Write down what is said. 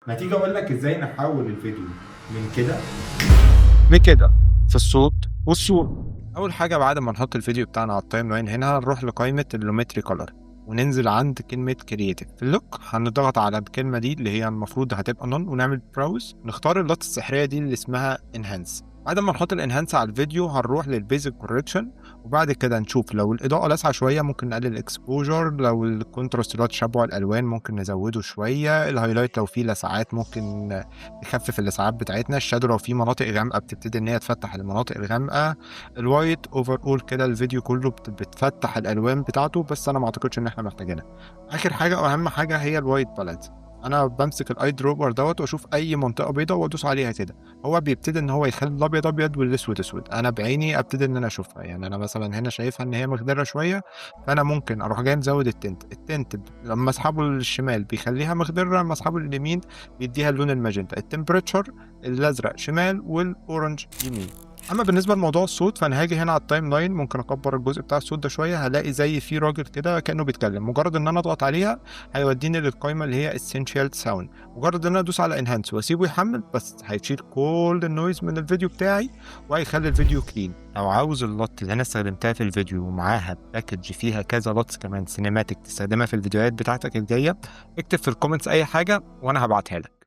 ما تيجي اقول لك ازاي نحول الفيديو من كده بكده في الصوت والصورة. أول حاجة بعد ما نحط الفيديو بتاعنا على التايم لاين هنا هنروح لقائمة اللومتري كولر وننزل عند كلمة كرييتيف في اللوك. هنضغط على الكلمة دي اللي هي المفروض هتبقى نون ونعمل براوز، نختار اللوت السحرية دي اللي اسمها انهانس. بعد ما نحط الانهانس على الفيديو هنروح للبيزك كوركشن، وبعد كده نشوف لو الإضاءة لاسعة شوية ممكن نقلل الاكسبوجر، لو الكونتراست اللي هو تشبع الألوان ممكن نزوده شوية، الهايلايت لو فيه لسعات ممكن نخفف اللسعات بتاعتنا، الشادو لو في مناطق غامقه بتبتدي ان هي تفتح المناطق الغامقه، الوايت اوفر اول كده الفيديو كله بتفتح الالوان بتاعته، بس انا ما اعتقدش ان احنا محتاجينها. اخر حاجه واهم حاجه هي الوايت بالانس. انا بمسك الاي دروبر واشوف اي منطقه بيضاء وادوس عليها كده، هو بيبتدي ان هو يخلي الابيض ابيض والاسود اسود. انا بعيني ابتدي ان انا اشوفها، يعني انا مثلا هنا شايفها ان هي مخضره شويه، فانا ممكن اروح جاي مزود التنت لما اسحبه للشمال بيخليها مخضره، لما اسحبه لليمين بيديها اللون الماجنتا. التمبريتشر الازرق شمال والاورنج يمين. اما بالنسبه لموضوع الصوت فانا هاجي هنا على التايم لاين، ممكن اكبر الجزء بتاع الصوت ده شويه، هلاقي زي في راجل كده كانه بيتكلم، مجرد ان انا اضغط عليها هيوديني للقائمه اللي هي essential sound. مجرد ان انا ادوس على انهانس واسيبه يحمل بس هيشيل كل النويز من الفيديو بتاعي وهيخلي الفيديو كلين. لو عاوز اللوت اللي انا استخدمتها في الفيديو ومعاها باكج فيها كذا لوتس كمان سينماتيك تستخدمها في الفيديوهات بتاعتك الجايه، اكتب في الكومنتس اي حاجه وانا هبعتها لك.